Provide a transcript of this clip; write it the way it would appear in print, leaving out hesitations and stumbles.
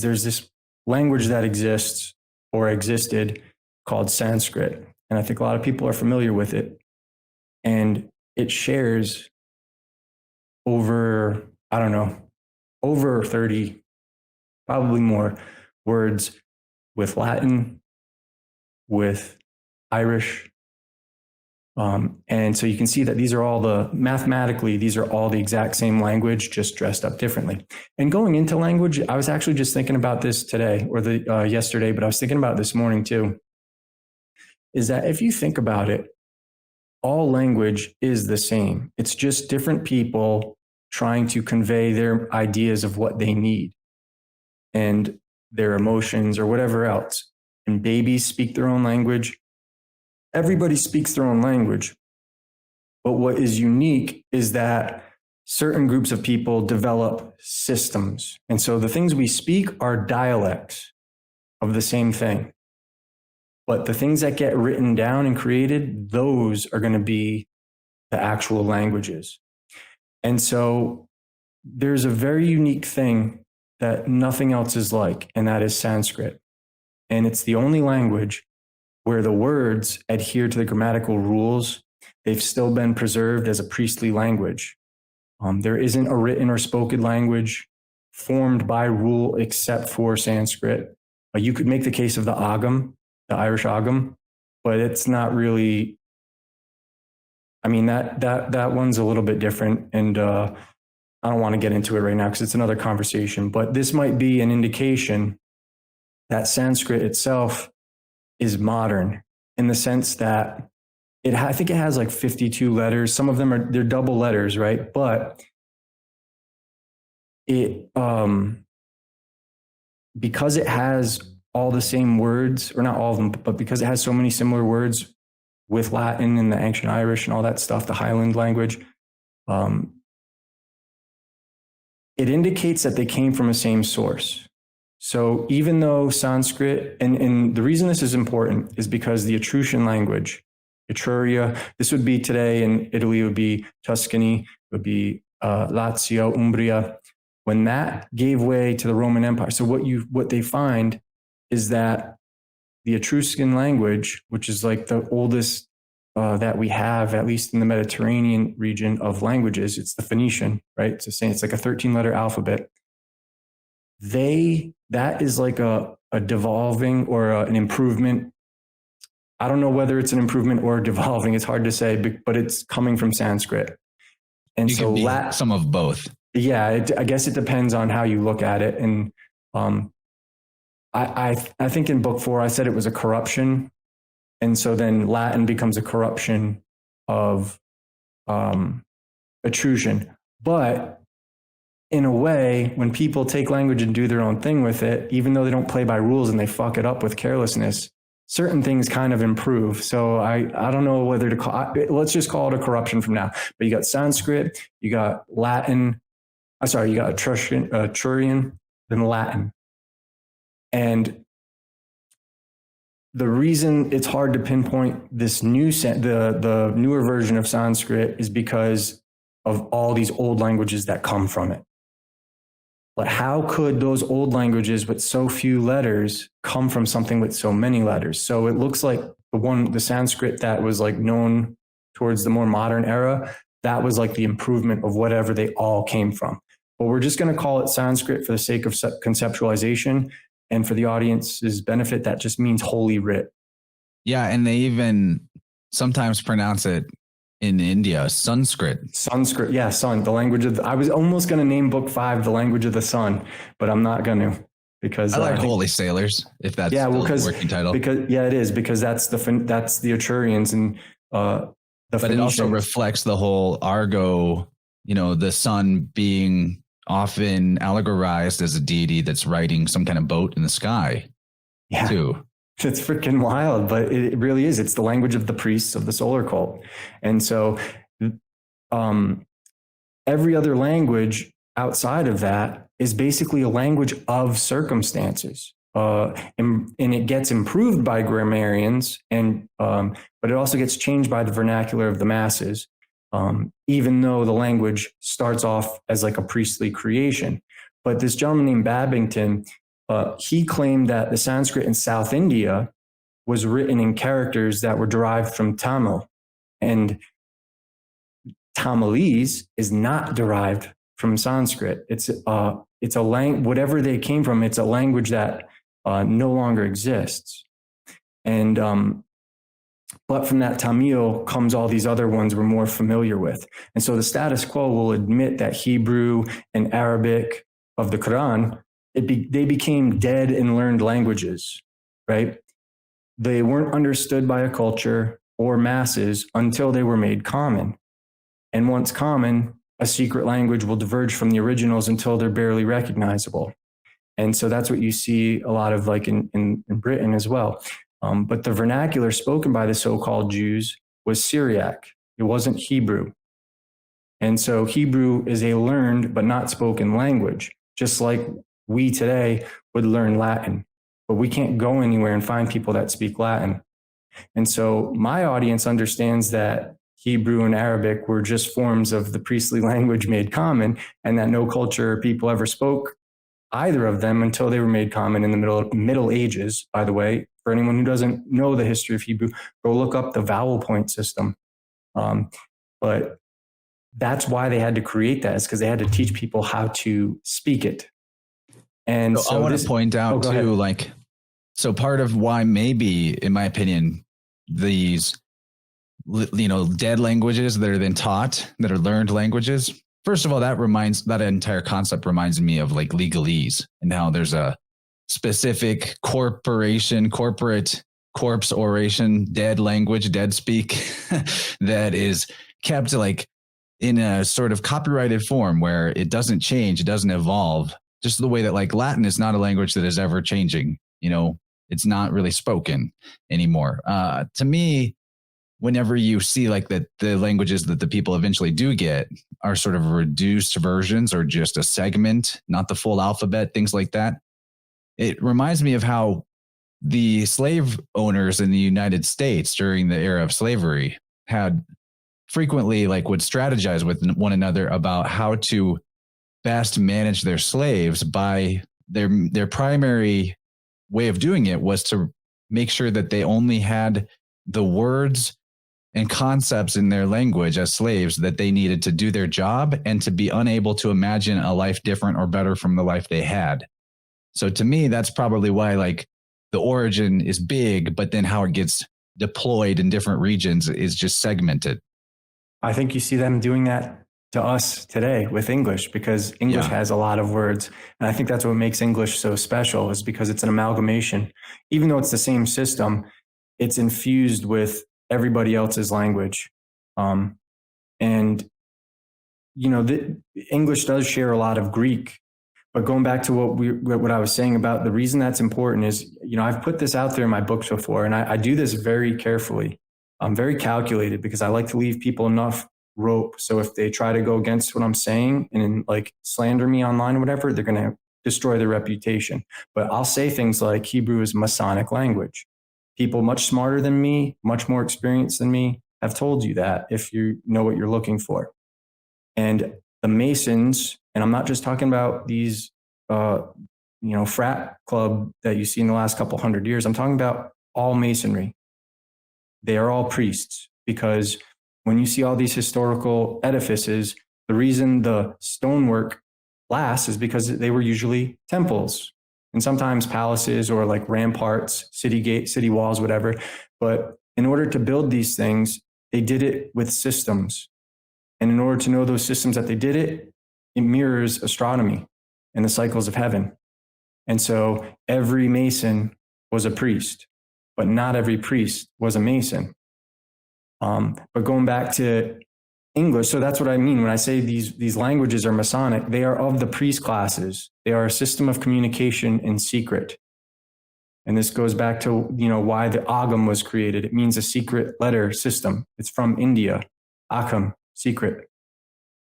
there's this language that exists or existed called Sanskrit. And I think a lot of people are familiar with it. And it shares over, I don't know, over 30, probably more words with Latin, with Irish. And so you can see that these are all mathematically, these are all the exact same language, just dressed up differently. And going into language, I was actually just thinking about this today or yesterday, but I was thinking about it this morning too, is that if you think about it, all language is the same. It's just different people trying to convey their ideas of what they need and their emotions or whatever else. And babies speak their own language. Everybody speaks their own language. But what is unique is that certain groups of people develop systems. And so the things we speak are dialects of the same thing. But the things that get written down and created, those are going to be the actual languages. And so there's a very unique thing that nothing else is like, and that is Sanskrit. And it's the only language where the words adhere to the grammatical rules. They've still been preserved as a priestly language. There isn't a written or spoken language formed by rule except for Sanskrit. You could make the case of the Agam, the Irish Agam, but it's not really, I mean, that one's a little bit different. And I don't want to get into it right now because it's another conversation, but this might be an indication that Sanskrit itself is modern in the sense that I think it has like 52 letters. Some of them they're double letters, right? But it, because it has all the same words, or not all of them, but because it has so many similar words with Latin and the ancient Irish and all that stuff, the Highland language, it indicates that they came from the same source. So even though Sanskrit, and the reason this is important is because the Etruscan language, Etruria, this would be today in Italy, it would be Tuscany, it would be Lazio, Umbria. When that gave way to the Roman Empire, so what they find is that the Etruscan language, which is like the oldest that we have, at least in the Mediterranean region of languages, it's the Phoenician, right? It's like a 13-letter alphabet. That is like a devolving or an improvement. I don't know whether it's an improvement or devolving. It's hard to say, but it's coming from Sanskrit. And so some of both. Yeah, I guess it depends on how you look at it. And I think in book 4, I said it was a corruption. And so then Latin becomes a corruption of Etruscan. But in a way, when people take language and do their own thing with it, even though they don't play by rules and they fuck it up with carelessness, certain things kind of improve. So I don't know whether to call it, let's just call it a corruption from now. But you got Sanskrit, you got Latin, you got Etrurian, then Latin. And the reason it's hard to pinpoint this the newer version of Sanskrit is because of all these old languages that come from it. But how could those old languages with so few letters come from something with so many letters? So it looks like the Sanskrit that was like known towards the more modern era, that was like the improvement of whatever they all came from. But we're just going to call it Sanskrit for the sake of conceptualization. And for the audience's benefit, that just means holy writ. Yeah, and they even sometimes pronounce it in India, Sanskrit. Sanskrit, yeah, sun, the language of I was almost going to name book 5, the language of the sun, but I'm not going to because I like Holy Sailors, if that's the working title. Because it is, because that's the Etrurians and the But Phoenicians. It also reflects the whole Argo, the sun being often allegorized as a deity that's riding some kind of boat in the sky, too. It's freaking wild, but it really is. It's the language of the priests of the solar cult. And so every other language outside of that is basically a language of circumstances. And it gets improved by grammarians, but it also gets changed by the vernacular of the masses, even though the language starts off as like a priestly creation. But this gentleman named Babington, he claimed that the Sanskrit in South India was written in characters that were derived from Tamil. And Tamilese is not derived from Sanskrit. It's a language, whatever they came from, it's a language that no longer exists. And but from that Tamil comes all these other ones we're more familiar with. And so the status quo will admit that Hebrew and Arabic of the Quran, they became dead and learned languages, right? They weren't understood by a culture or masses until they were made common. And once common, a secret language will diverge from the originals until they're barely recognizable. And so that's what you see a lot of like in Britain as well. But the vernacular spoken by the so-called Jews was Syriac. It wasn't Hebrew. And so Hebrew is a learned but not spoken language, just like we today would learn Latin. But we can't go anywhere and find people that speak Latin. And so my audience understands that Hebrew and Arabic were just forms of the priestly language made common, and that no culture or people ever spoke either of them until they were made common in the Middle Ages. By the way, for anyone who doesn't know the history of Hebrew, go look up the vowel point system. But that's why they had to create that, is because they had to teach people how to speak it. And so I want to point out too, like, so part of why maybe, in my opinion, these, dead languages that are then taught, that are learned languages, first of all, that entire concept reminds me of like legalese, and how there's a specific corporate corpse oration, dead language, dead speak that is kept like in a sort of copyrighted form where it doesn't change, it doesn't evolve, just the way that like Latin is not a language that is ever changing. It's not really spoken anymore. To me, whenever you see like that the languages that the people eventually do get are sort of reduced versions or just a segment, not the full alphabet, things like that, it reminds me of how the slave owners in the United States during the era of slavery had frequently would strategize with one another about how to best manage their slaves. By their primary way of doing it was to make sure that they only had the words and concepts in their language as slaves that they needed to do their job, and to be unable to imagine a life different or better from the life they had. So to me, that's probably why the origin is big, but then how it gets deployed in different regions is just segmented. I think you see them doing that to us today with English, because English has a lot of words. And I think that's what makes English so special, is because it's an amalgamation. Even though it's the same system, it's infused with everybody else's language. The English does share a lot of Greek. But going back to what I was saying about the reason that's important is, I've put this out there in my books before, and I do this very carefully. I'm very calculated, because I like to leave people enough rope. So if they try to go against what I'm saying and slander me online or whatever, they're going to destroy their reputation. But I'll say things like Hebrew is Masonic language. People much smarter than me, much more experienced than me, have told you that, if you know what you're looking for. And the Masons, and I'm not just talking about these, frat club that you see in the last couple hundred years. I'm talking about all Masonry. They are all priests, because when you see all these historical edifices, the reason the stonework lasts is because they were usually temples, and sometimes palaces or ramparts, city gates, city walls, whatever. But in order to build these things, they did it with systems. And in order to know those systems that they did it, it mirrors astronomy and the cycles of heaven. And so every Mason was a priest, but not every priest was a Mason. But going back to English, so that's what I mean when I say these languages are Masonic. They are of the priest classes. They are a system of communication in secret. And this goes back to why the Agam was created. It means a secret letter system. It's from India. Akam, secret.